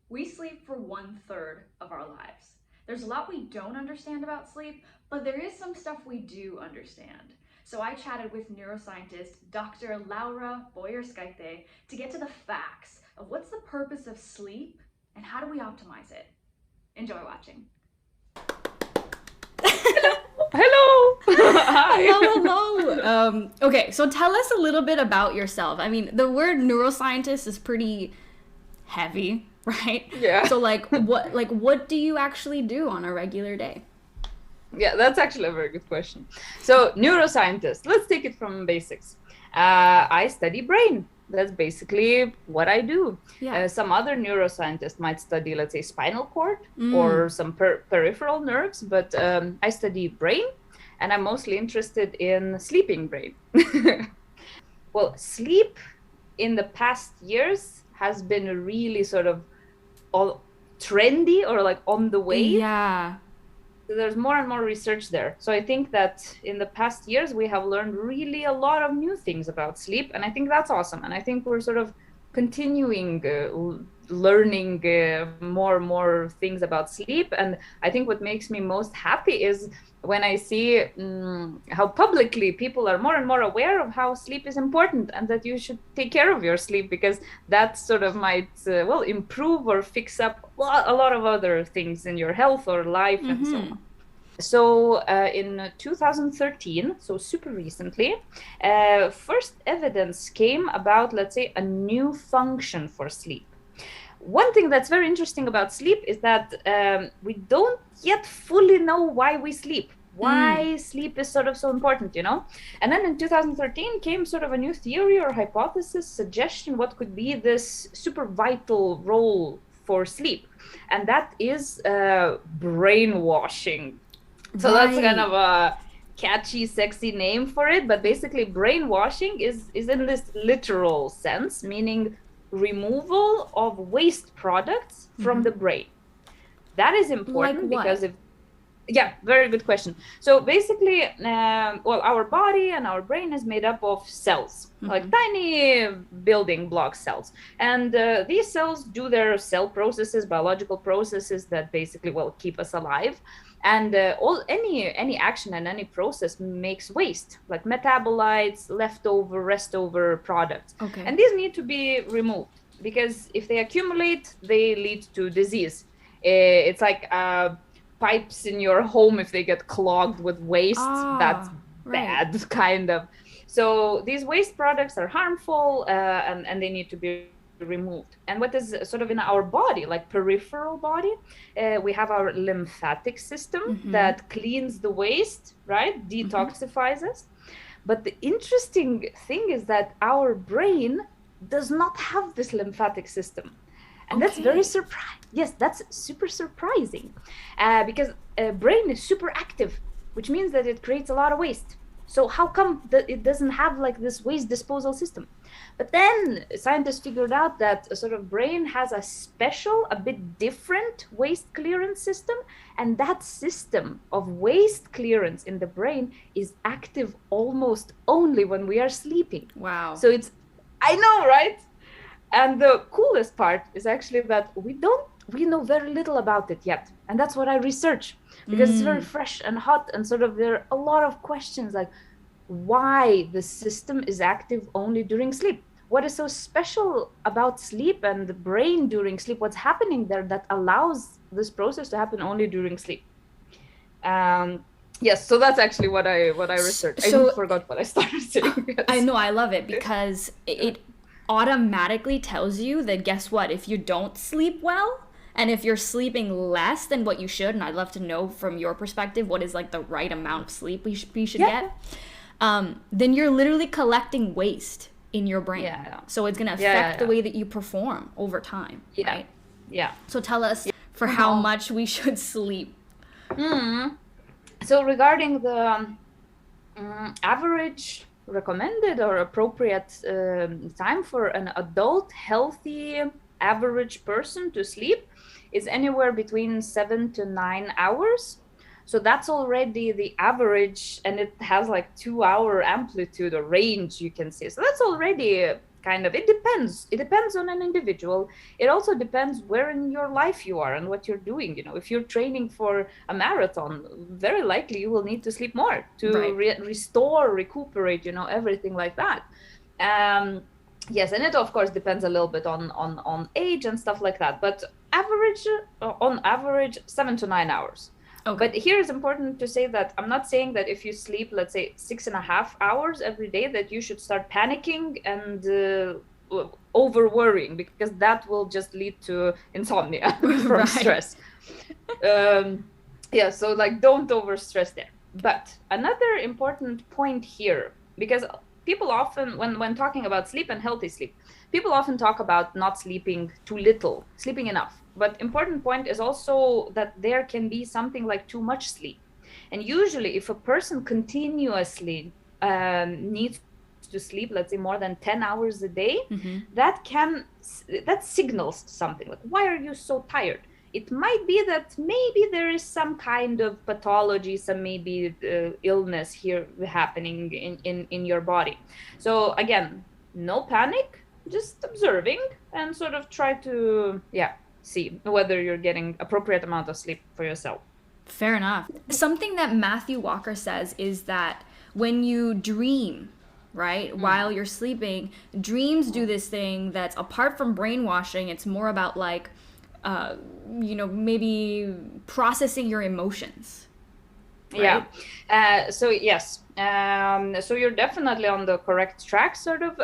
We sleep for 1/3 of our lives. There's a lot we don't understand about sleep, but there is some stuff we do understand. So I chatted with neuroscientist Dr. Laura Boyer-Skythe to get to the facts of what's the purpose of sleep and how do we optimize it. Enjoy watching. Hello. Hi. Hello. Okay, so tell us a little bit about yourself. I mean, the word neuroscientist is pretty heavy, right? Yeah. So what do you actually do on a regular day? Yeah, that's actually a very good question. So, neuroscientist, let's take it from basics. I study brain. That's basically what I do. Yeah. Some other neuroscientists might study, let's say, spinal cord or some peripheral nerves, but I study brain, and I'm mostly interested in sleeping brain. Well, sleep in the past years has been really sort of all trendy or like on the way. Yeah. So there's more and more research there. So I think that in the past years, we have learned really a lot of new things about sleep. And I think that's awesome. And I think we're sort of continuing learning more and more things about sleep. And I think what makes me most happy is when I see how publicly people are more and more aware of how sleep is important and that you should take care of your sleep, because that sort of might, improve or fix up a lot of other things in your health or life and so on. So in 2013, so super recently, first evidence came about, let's say, a new function for sleep. One thing that's very interesting about sleep is that we don't yet fully know why we sleep, why sleep is sort of so important, you know? And then in 2013 came sort of a new theory or hypothesis, suggestion, what could be this super vital role for sleep. And that is brainwashing. So that's kind of a catchy, sexy name for it. But basically, brainwashing is in this literal sense, meaning removal of waste products from the brain. That is important because yeah, very good question. So basically, our body and our brain is made up of cells, like tiny building block cells. And these cells do their cell processes, biological processes that basically, keep us alive. And any action and any process makes waste, like metabolites, leftover, restover products. Okay. And these need to be removed because if they accumulate, they lead to disease. It's like pipes in your home, if they get clogged with waste, that's bad, kind of. So these waste products are harmful and they need to be removed. And what is sort of in our body, like peripheral body, we have our lymphatic system that cleans the waste, right? Detoxifies us. But the interesting thing is that our brain does not have this lymphatic system. And that's very surprising. Yes, that's super surprising because brain is super active, which means that it creates a lot of waste. So how come that it doesn't have like this waste disposal system? But then scientists figured out that a sort of brain has a special, a bit different waste clearance system. And that system of waste clearance in the brain is active almost only when we are sleeping. Wow. So I know, right? And the coolest part is actually that we know very little about it yet. And that's what I research because it's very fresh and hot, and sort of there are a lot of questions like why the system is active only during sleep. What is so special about sleep and the brain during sleep? What's happening there that allows this process to happen only during sleep? Yes, so that's actually what I researched. I forgot what I started saying. Yes. I know, I love it because it automatically tells you that, guess what, if you don't sleep well and if you're sleeping less than what you should, and I'd love to know from your perspective what is like the right amount of sleep we should get, then you're literally collecting waste in your brain. So it's going to affect the way that you perform over time, right? Yeah. So tell us for how much we should sleep. So regarding the average recommended or appropriate time for an adult, healthy, average person to sleep is anywhere between 7 to 9 hours. So that's already the average, and it has like 2-hour amplitude or range, you can see. So that's already it depends on an individual. It also depends where in your life you are and what you're doing. If you're training for a marathon, very likely you will need to sleep more to restore, recuperate, everything like that. Yes, and it of course depends a little bit on age and stuff like that, but on average 7 to 9 hours. Okay. But here it's important to say that I'm not saying that if you sleep, let's say 6.5 hours every day, that you should start panicking and over worrying, because that will just lead to insomnia from stress. Yeah, so like don't over stress there. But another important point here, because people often, when talking about sleep and healthy sleep, people often talk about not sleeping too little, sleeping enough. But important point is also that there can be something like too much sleep. And usually if a person continuously needs to sleep, let's say more than 10 hours a day, that signals something. Like, why are you so tired? It might be that maybe there is some kind of pathology, some maybe illness here happening in your body. So again, no panic, just observing and sort of try to, see whether you're getting appropriate amount of sleep for yourself. Fair enough. Something that Matthew Walker says is that when you dream, right, while you're sleeping, dreams do this thing that's apart from brainwashing. It's more about like, maybe processing your emotions. Right? Yeah. So yes. So you're definitely on the correct track, sort of.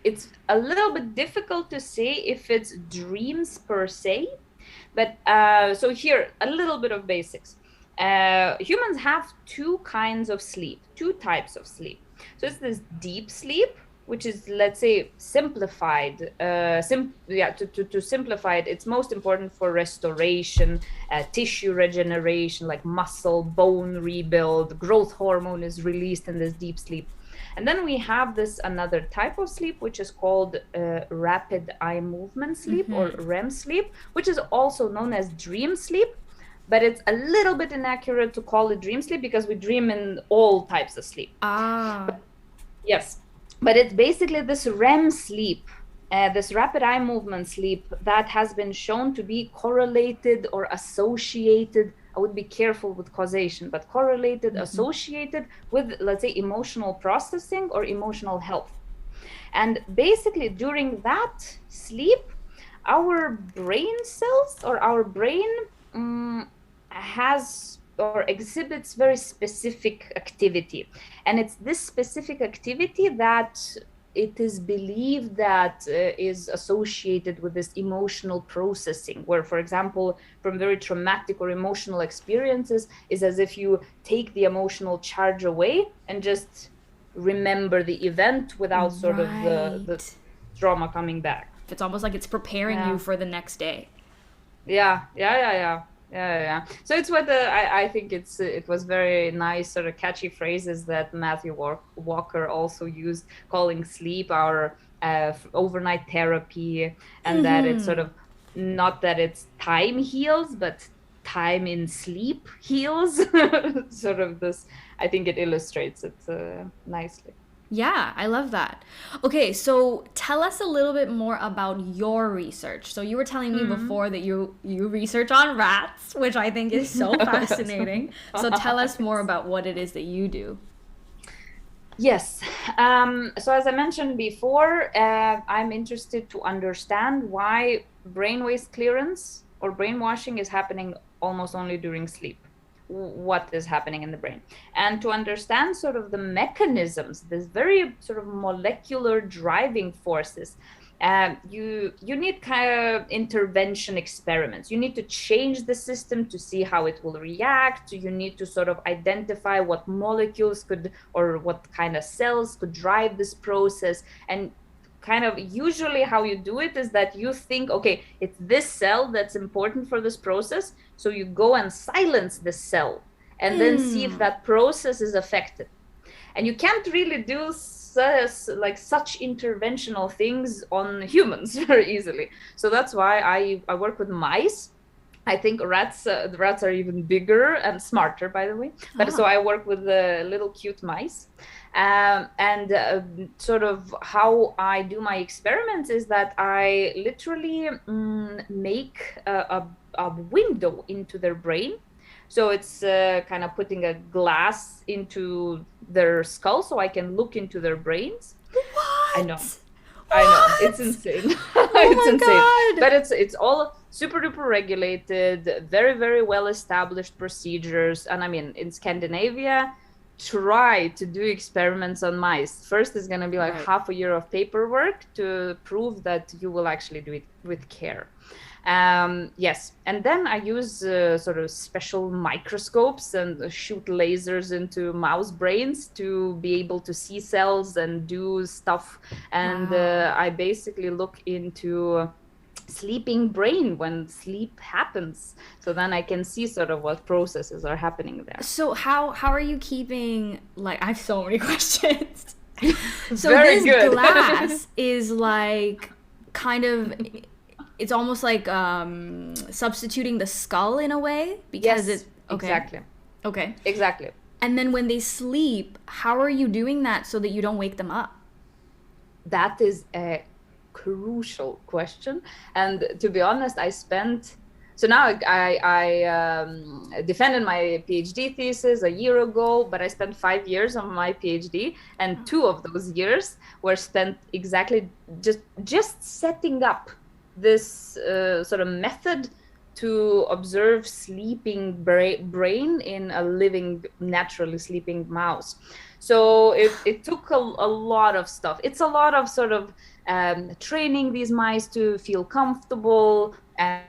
It's a little bit difficult to say if it's dreams per se, but so here, a little bit of basics. Humans have two types of sleep. So it's this deep sleep, which is, let's say, simplified. To simplify it, it's most important for restoration, tissue regeneration, like muscle, bone rebuild. Growth hormone is released in this deep sleep. And then we have this another type of sleep, which is called rapid eye movement sleep, or REM sleep, which is also known as dream sleep. But it's a little bit inaccurate to call it dream sleep because we dream in all types of sleep. Yes. But it's basically this REM sleep, this rapid eye movement sleep, that has been shown to be correlated or associated. I would be careful with causation, but correlated, associated with, let's say, emotional processing or emotional health. And basically during that sleep, our brain cells or our brain has or exhibits very specific activity. And it's this specific activity that it is believed that is associated with this emotional processing, where, for example, from very traumatic or emotional experiences, is as if you take the emotional charge away and just remember the event without sort of the trauma coming back. It's almost like it's preparing you for the next day. Yeah. So it's what I think it was very nice, sort of catchy phrases that Matthew Walker also used, calling sleep our overnight therapy, and that it's sort of not that it's time heals, but time in sleep heals. Sort of this, I think it illustrates it nicely. Yeah, I love that. Okay, so tell us a little bit more about your research. So you were telling me before that you research on rats, which I think is so fascinating. So tell us more about what it is that you do. Yes. So as I mentioned before, I'm interested to understand why brainwaves clearance or brainwashing is happening almost only during sleep. What is happening in the brain, and to understand sort of the mechanisms, this very sort of molecular driving forces. You need kind of intervention experiments. You need to change the system to see how it will react. You need to sort of identify what molecules could, or what kind of cells could drive this process. And kind of usually how you do it is that you think, okay, it's this cell that's important for this process. So you go and silence this cell and then see if that process is affected. And you can't really do such interventional things on humans very easily. So that's why I work with mice. I think the rats are even bigger and smarter, by the way. But so I work with the little cute mice. And sort of how I do my experiments is that I literally make a window into their brain. So it's kind of putting a glass into their skull so I can look into their brains. What? I know. I know, it's insane. It's my insane. God. But it's all super duper regulated, very, very well established procedures. And I mean, in Scandinavia, try to do experiments on mice. First is going to be like Right. half a year of paperwork to prove that you will actually do it with care. Yes, and then I use sort of special microscopes and shoot lasers into mouse brains to be able to see cells and do stuff. And Wow. I basically look into sleeping brain when sleep happens. So then I can see sort of what processes are happening there. So how are you keeping, like, I have so many questions. So Very this good. glass is like kind of, it's almost like substituting the skull in a way because Yes, it okay. exactly. Okay. Exactly. And then when they sleep, how are you doing that so that you don't wake them up? That is a crucial question. And to be honest, so now I defended my PhD thesis a year ago, but I spent 5 years on my PhD, and 2 of those years were spent exactly just setting up this sort of method to observe sleeping brain in a living, naturally sleeping mouse. So it took a lot of stuff. It's a lot of sort of training these mice to feel comfortable and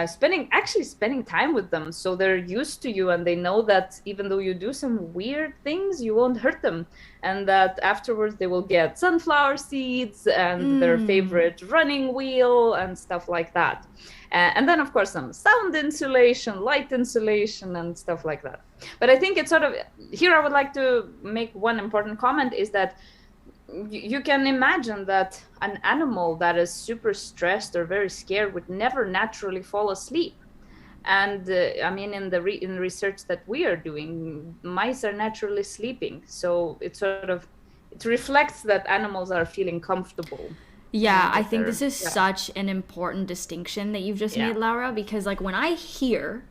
spending time with them, so they're used to you and they know that even though you do some weird things, you won't hurt them, and that afterwards they will get sunflower seeds and their favorite running wheel and stuff like that. And then of course some sound insulation, light insulation, and stuff like that. But I think it's sort of, here I would like to make one important comment, is that you can imagine that an animal that is super stressed or very scared would never naturally fall asleep. And I mean, in the research that we are doing, mice are naturally sleeping. So it reflects that animals are feeling comfortable. Yeah, and I that think they're- this is yeah. such an important distinction that you've just Yeah. made, Laura, because like when I hear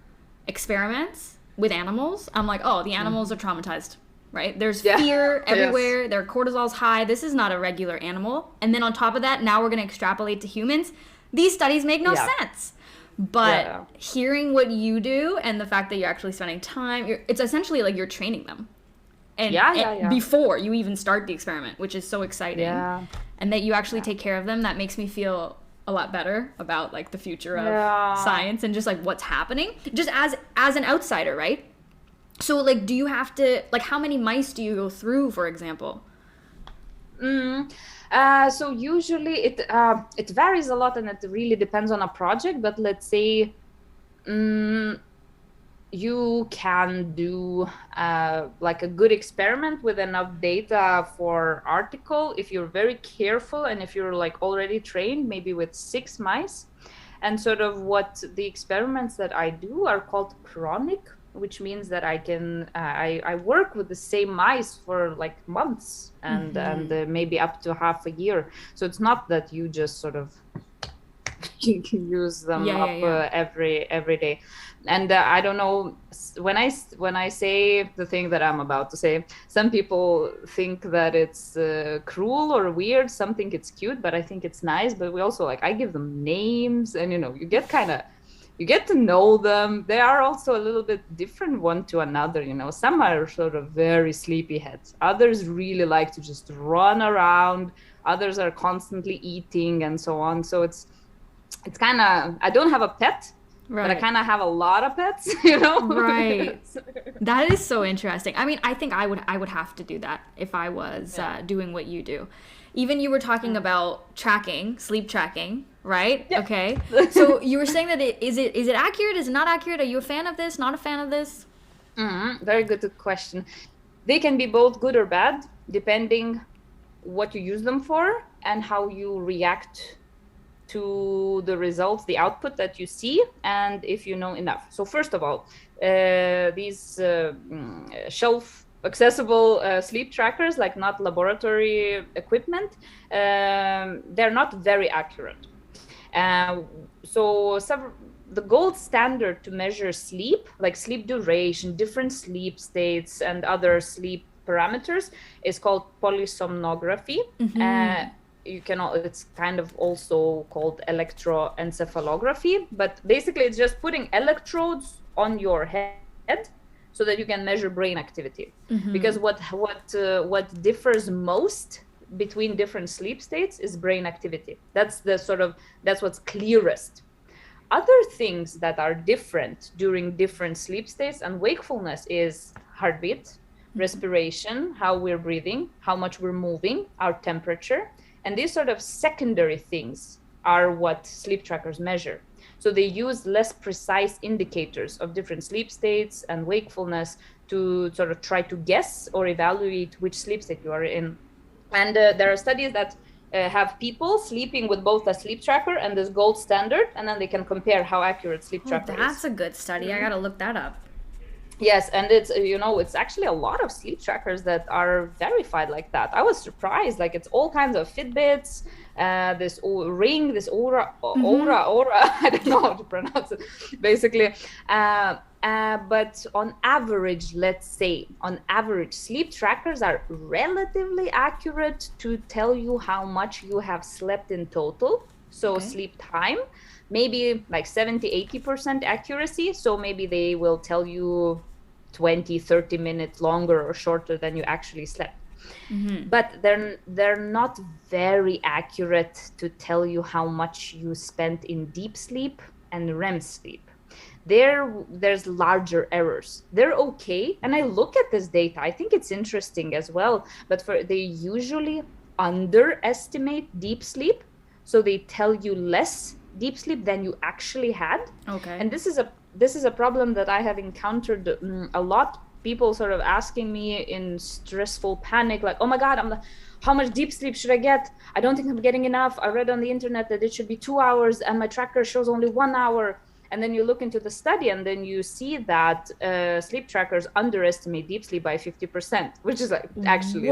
experiments with animals, I'm like, oh, the animals are traumatized, right? There's Yeah. fear Yes. everywhere, their cortisol's high. This is not a regular animal. And then on top of that, now we're going to extrapolate to humans. These studies make no Yeah. sense. But Yeah. hearing what you do and the fact that you're actually spending time, it's essentially like you're training them. And, Yeah. before you even start the experiment, which is so exciting. Yeah. And that you actually take care of them, that makes me feel a lot better about like the future of Yeah. science and just like what's happening just as an outsider, right? So like, do you have to, like, how many mice do you go through, for example? So usually it varies a lot, and it really depends on a project. But let's say you can do like a good experiment with enough data for article if you're very careful and if you're like already trained, maybe with 6 mice. And sort of what the experiments that I do are called chronic, which means that I can I work with the same mice for like months and maybe up to half a year. So it's not that you just sort of you can use them every day. And I don't know, when I say the thing that I'm about to say, some people think that it's cruel or weird. Some think it's cute, but I think it's nice. But we also I give them names, and you get to know them. They are also a little bit different one to another. Some are sort of very sleepyheads. Others really like to just run around. Others are constantly eating and so on. So it's kind of, I don't have a pet, Right. but I kind of have a lot of pets, Right. That is so interesting. I mean, I think I would have to do that if I was doing what you do. Even you were talking about tracking, sleep tracking, right? Yeah. Okay. So you were saying that is it accurate? Is it not accurate? Are you a fan of this? Not a fan of this? Very good question. They can be both good or bad, depending what you use them for and how you react to the results, the output that you see, and if you know enough. So first of all, these shelf accessible sleep trackers, like not laboratory equipment, they're not very accurate. So the gold standard to measure sleep, like sleep duration, different sleep states, and other sleep parameters, is called polysomnography. It's kind of also called electroencephalography, but basically it's just putting electrodes on your head so that you can measure brain activity. Because what differs most between different sleep states is brain activity. That's what's clearest. Other things that are different during different sleep states and wakefulness is heartbeat, respiration, how we're breathing, how much we're moving, our temperature. And these sort of secondary things are what sleep trackers measure. So they use less precise indicators of different sleep states and wakefulness to sort of try to guess or evaluate which sleep state you are in. And there are studies that have people sleeping with both a sleep tracker and this gold standard, and then they can compare how accurate sleep tracker is. That's a good study. I gotta look that up. Yes, and it's actually a lot of sleep trackers that are verified like that. I was surprised. Like, it's all kinds of Fitbits, this Ring, this Aura. I don't know how to pronounce it, basically. But on average, let's say, sleep trackers are relatively accurate to tell you how much you have slept in total. So sleep time, maybe like 70-80% accuracy. So maybe they will tell you 20-30 minutes longer or shorter than you actually slept. But they're not very accurate to tell you how much you spent in deep sleep and REM sleep. There's larger errors. They're okay, and I look at this data, I think it's interesting as well, but they usually underestimate deep sleep, so they tell you less deep sleep than you actually had. And this is a problem that I have encountered a lot. People sort of asking me in stressful panic, like, oh my god, how much deep sleep should I get? I don't think I'm getting enough. I read on the internet that it should be 2 hours and my tracker shows only 1 hour. And then you look into the study and then you see that sleep trackers underestimate deep sleep by 50%, which is like actually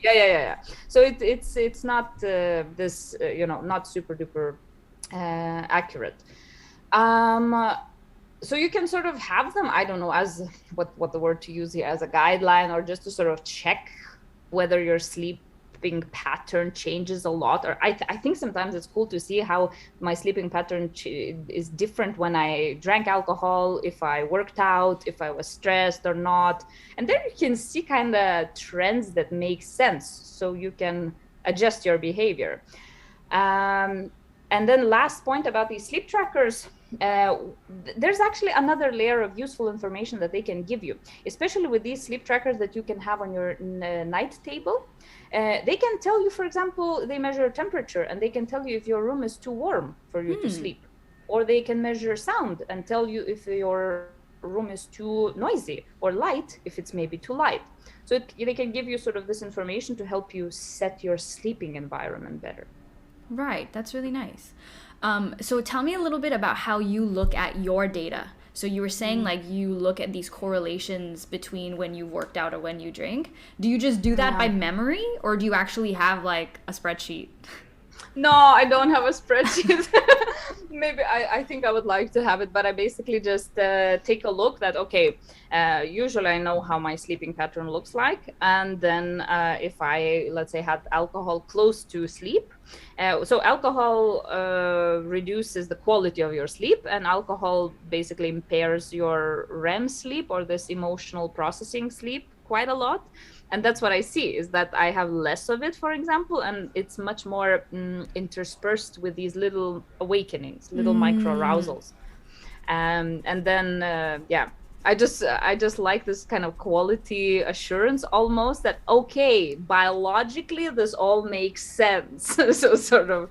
yeah. So it's not not super duper accurate. So you can sort of have them, I don't know, as what the word to use here, as a guideline, or just to sort of check whether your sleeping pattern changes a lot. Or I think sometimes it's cool to see how my sleeping pattern is different when I drank alcohol, if I worked out, if I was stressed or not. And then you can see kind of trends that make sense, so you can adjust your behavior. And then last point about these sleep trackers, there's actually another layer of useful information that they can give you, especially with these sleep trackers that you can have on your night table. They can tell you, for example, they measure temperature and they can tell you if your room is too warm for you to sleep, or they can measure sound and tell you if your room is too noisy, or light if it's maybe too light. So they can give you sort of this information to help you set your sleeping environment better. Right, that's really nice. So tell me a little bit about how you look at your data. So you were saying like you look at these correlations between when you worked out or when you drink. Do you just do that by memory, or do you actually have like a spreadsheet? No, I don't have a spreadsheet. Maybe I think I would like to have it, but I basically just take a look that, okay, usually I know how my sleeping pattern looks like. And then if I, let's say, had alcohol close to sleep, so alcohol reduces the quality of your sleep, and alcohol basically impairs your REM sleep, or this emotional processing sleep, quite a lot. And that's what I see, is that I have less of it, for example, and it's much more interspersed with these little awakenings, little micro arousals. And then, I just like this kind of quality assurance almost, that, okay, biologically, this all makes sense. So sort of,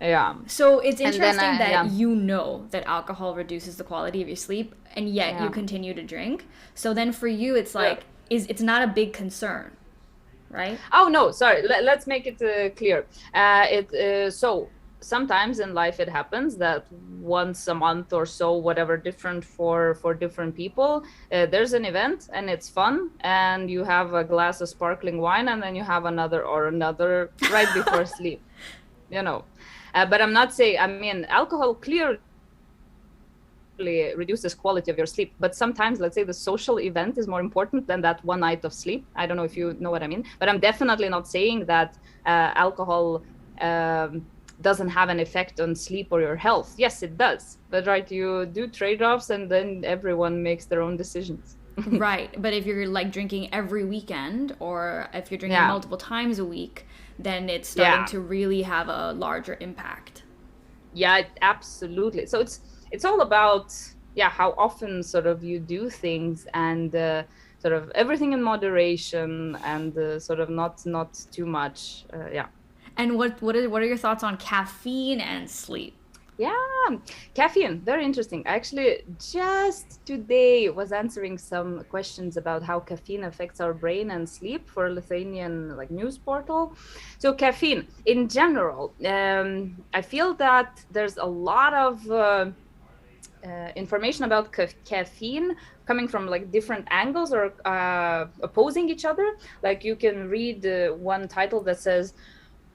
yeah. So it's interesting that you know that alcohol reduces the quality of your sleep, and yet you continue to drink. So then for you, it's like, it's not a big concern, right? Oh no, sorry. Let's make it clear. So sometimes in life it happens that once a month or so, whatever, different for different people, there's an event and it's fun, and you have a glass of sparkling wine, and then you have another right before sleep, you know. But I'm not saying, I mean, alcohol clearly reduces quality of your sleep, but sometimes, let's say, the social event is more important than that one night of sleep. I don't know if you know what I mean, but I'm definitely not saying that alcohol doesn't have an effect on sleep or your health. Yes, it does, but right, you do trade-offs, and then everyone makes their own decisions. Right, but if you're like drinking every weekend, or if you're drinking multiple times a week, then it's starting to really have a larger impact. Yeah, absolutely. So it's all about how often sort of you do things, and sort of everything in moderation, and sort of not too much. And what are your thoughts on caffeine and sleep? Yeah, caffeine, very interesting. Actually, just today was answering some questions about how caffeine affects our brain and sleep for a Lithuanian news portal. So caffeine in general, I feel that there's a lot of information about caffeine coming from different angles, or opposing each other. Like you can read one title that says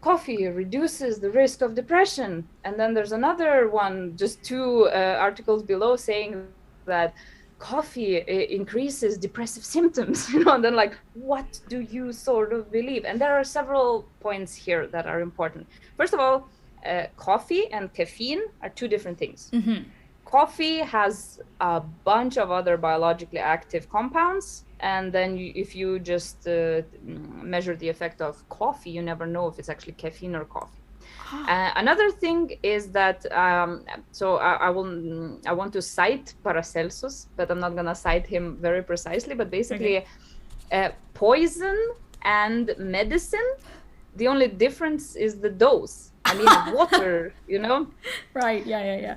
coffee reduces the risk of depression, and then there's another one just two articles below saying that coffee increases depressive symptoms, and then what do you sort of believe? And there are several points here that are important. First of all, coffee and caffeine are two different things. Mm-hmm. Coffee has a bunch of other biologically active compounds, and then if you just measure the effect of coffee, you never know if it's actually caffeine or coffee. Another thing is that so I want to cite Paracelsus, but I'm not going to cite him very precisely, but basically poison and medicine, the only difference is the dose. I mean, water, Right, yeah.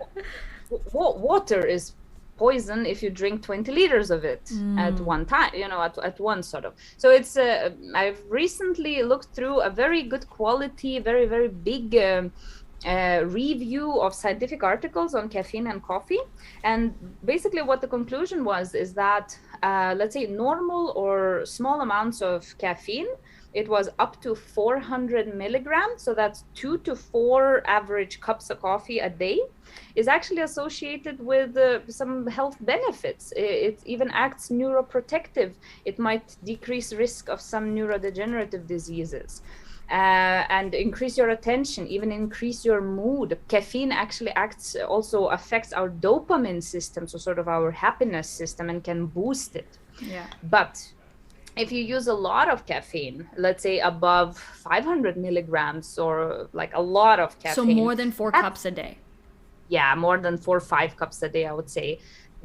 Water is poison if you drink 20 liters of it at one time, at once, sort of. So it's I've recently looked through a very good quality, very, very big review of scientific articles on caffeine and coffee. And basically what the conclusion was is that, let's say, normal or small amounts of caffeine, it was up to 400 milligrams, so that's 2 to 4 average cups of coffee a day, is actually associated with some health benefits. It even acts neuroprotective. It might decrease risk of some neurodegenerative diseases, and increase your attention, even increase your mood. Caffeine actually affects our dopamine system, so sort of our happiness system, and can boost it. Yeah. But if you use a lot of caffeine, let's say above 500 milligrams, or a lot of caffeine. So more than 4 cups a day. Yeah, more than 4 or 5 cups a day, I would say.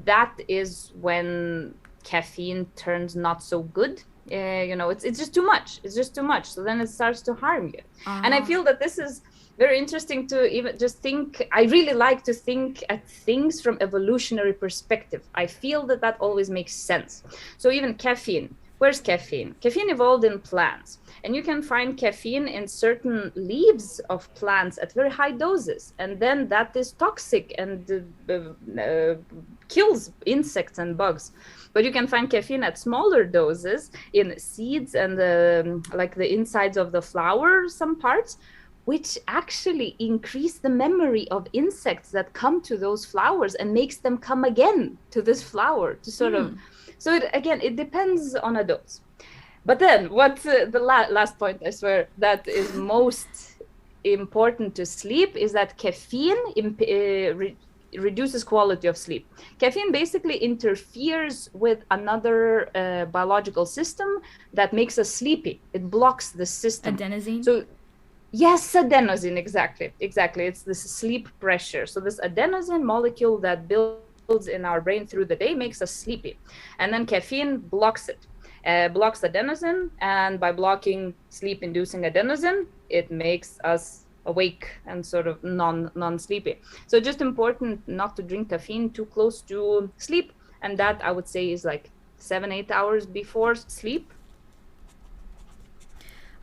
That is when caffeine turns not so good. It's just too much. It's just too much. So then it starts to harm you. And I feel that this is very interesting to even just think. I really like to think at things from evolutionary perspective. I feel that always makes sense. So even caffeine. Where's caffeine? Caffeine evolved in plants, and you can find caffeine in certain leaves of plants at very high doses, and then that is toxic and kills insects and bugs. But you can find caffeine at smaller doses in seeds and the insides of the flower, some parts, which actually increase the memory of insects that come to those flowers and makes them come again to this flower to sort of. So it depends on a dose. But then what's the last point, I swear, that is most important to sleep is that caffeine reduces quality of sleep. Caffeine basically interferes with another biological system that makes us sleepy. It blocks the system. Adenosine? So yes, adenosine, exactly. It's this sleep pressure. So this adenosine molecule that builds in our brain through the day makes us sleepy, and then caffeine blocks it, blocks adenosine, and by blocking sleep-inducing adenosine, it makes us awake and sort of non-sleepy. So just important not to drink caffeine too close to sleep, and that I would say is 7-8 hours before sleep.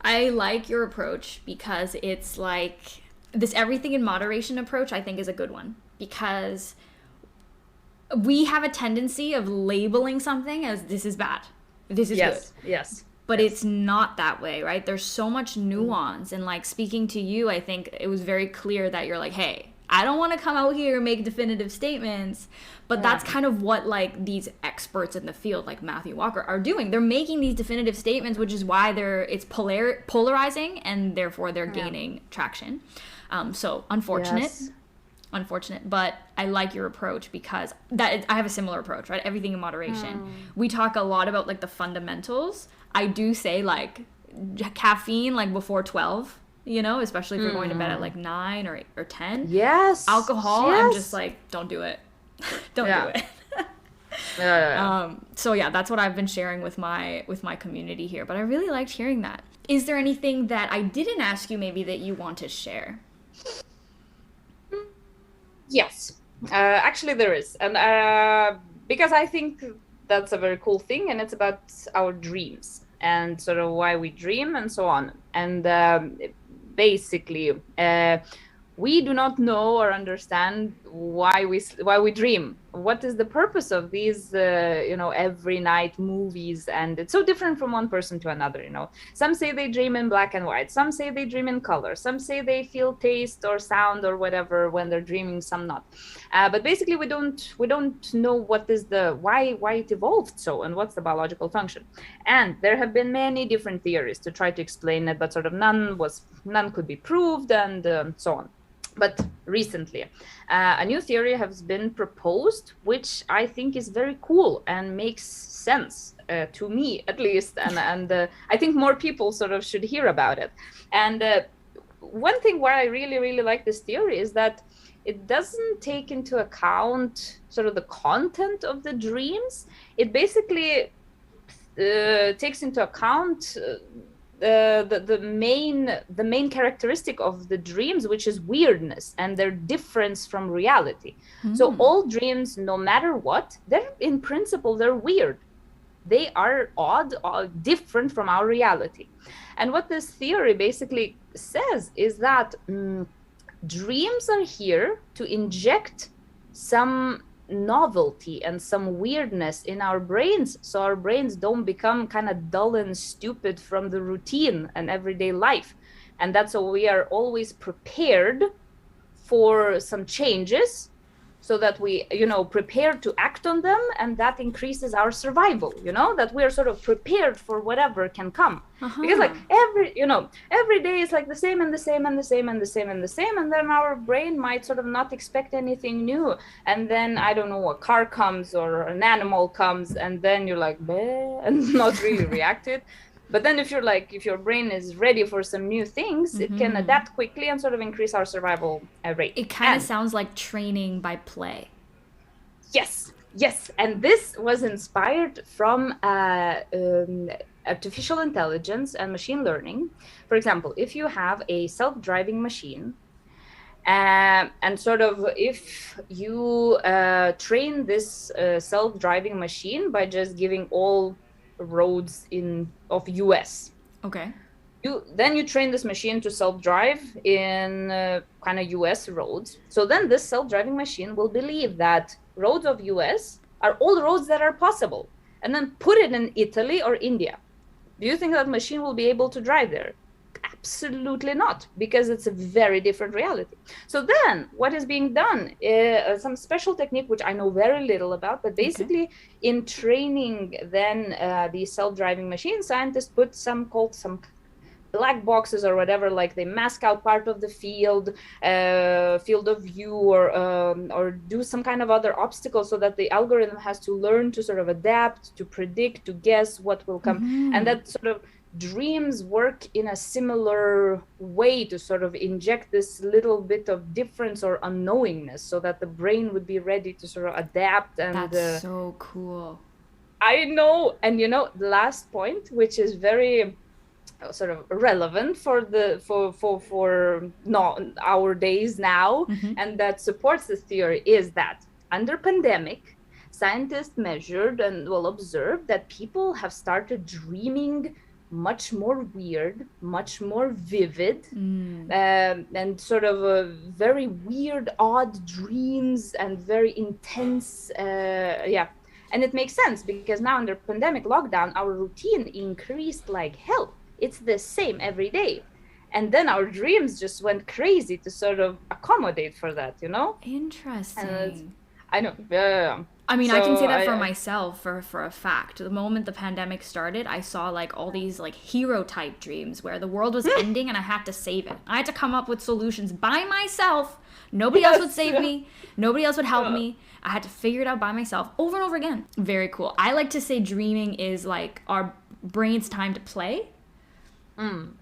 I like your approach because it's this everything in moderation approach, I think, is a good one, because we have a tendency of labeling something as this is bad, this is good. Yes. But it's not that way, right? There's so much nuance. And like speaking to you, I think it was very clear that you're like, hey, I don't want to come out here and make definitive statements. But that's kind of what like these experts in the field, like Matthew Walker, are doing. They're making these definitive statements, which is why it's polarizing, and therefore they're gaining traction. So unfortunate, but I like your approach, because I have a similar approach, right? Everything in moderation. We talk a lot about like the fundamentals. I do say like caffeine like before 12, you know, especially if you're going to bed at like 9 or 8 or 10. Yes. Alcohol, yes. I'm just like, don't do it. Don't do it. So yeah, that's what I've been sharing with my community here. But I really liked hearing that. Is there anything that I didn't ask you maybe that you want to share? Yes, actually there is. And because I think that's a very cool thing, and it's about our dreams and sort of why we dream and so on. And basically, we do not know or understand why we dream. What is the purpose of these, every night movies? And it's so different from one person to another. Some say they dream in black and white. Some say they dream in color. Some say they feel taste or sound or whatever when they're dreaming. Some not. But basically, we don't know what is why it evolved so, and what's the biological function. And there have been many different theories to try to explain it, but sort of none could be proved, and so on. But recently, a new theory has been proposed, which I think is very cool and makes sense to me, at least. And I think more people sort of should hear about it. And one thing where I really, really like this theory is that it doesn't take into account sort of the content of the dreams. It basically takes into account the main characteristic of the dreams, which is weirdness and their difference from reality. So all dreams, no matter what, in principle they're weird. They are odd, different from our reality. And what this theory basically says is that dreams are here to inject some novelty and some weirdness in our brains, so our brains don't become kind of dull and stupid from the routine and everyday life. And that's so we are always prepared for some changes, so that we prepare to act on them, and that increases our survival, that we are sort of prepared for whatever can come. Because like every day is like the same and the same and the same and the same and the same, and then our brain might sort of not expect anything new, and then I don't know, a car comes or an animal comes, and then you're like bleh, and not really react to it. But then if your brain is ready for some new things, it can adapt quickly and sort of increase our survival rate. It kind of sounds like training by play. Yes. And this was inspired from artificial intelligence and machine learning. For example, if you have a self-driving machine, and sort of if you train this self-driving machine by just giving all roads of US. Okay. You train this machine to self-drive in kind of US roads. So then this self-driving machine will believe that roads of US are all the roads that are possible, and then put it in Italy or India. Do you think that machine will be able to drive there? Absolutely not, because it's a very different reality. So then what is being done, some special technique, which I know very little about, but basically in training then these self-driving machines, scientists put some black boxes or whatever, like they mask out part of the field of view, or do some kind of other obstacle, so that the algorithm has to learn to sort of adapt, to predict, to guess what will come. And that sort of dreams work in a similar way, to sort of inject this little bit of difference or unknowingness, so that the brain would be ready to sort of adapt. And that's so cool. I know. And the last point, which is very sort of relevant for our days now, and that supports this theory, is that under pandemic, scientists measured and observed that people have started dreaming much more weird, much more vivid, and sort of very weird, odd dreams and very intense. And it makes sense because now under pandemic lockdown, our routine increased like hell. It's the same every day. And then our dreams just went crazy to sort of accommodate for that, you know? Interesting. I know. I mean, I can say that for I- myself for a fact. The moment the pandemic started, I saw like all these like hero type dreams where the world was ending and I had to save it. I had to come up with solutions by myself. Nobody else would save me. Nobody else would help me. I had to figure it out by myself over and over again. Very cool. I like to say dreaming is like our brain's time to play.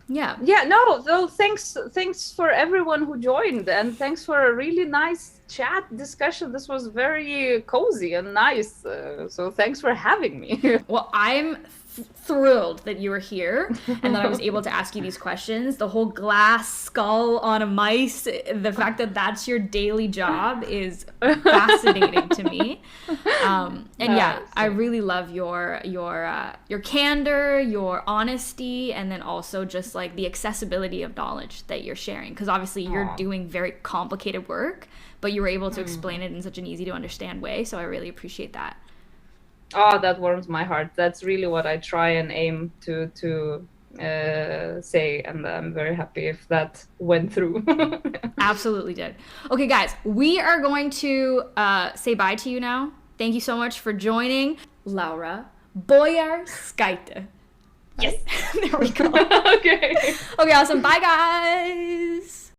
Yeah. Yeah, no, so thanks for everyone who joined, and thanks for a really nice chat discussion. This was very cozy and nice. So thanks for having me. Well, I'm thrilled that you were here and that I was able to ask you these questions. The whole glass skull on a mice, the fact that that's your daily job is fascinating to me. And yeah, I really love your candor, your honesty, and then also just like the accessibility of knowledge that you're sharing. Because obviously you're doing very complicated work, but you were able to explain it in such an easy to understand way. So I really appreciate that. Oh, that warms my heart. That's really what I try and aim to say, and I'm very happy if that went through. Absolutely did. Okay, guys, we are going to say bye to you now. Thank you so much for joining, Laura Bojarskaite. Yes, there we go. Okay. Okay, awesome. Bye, guys.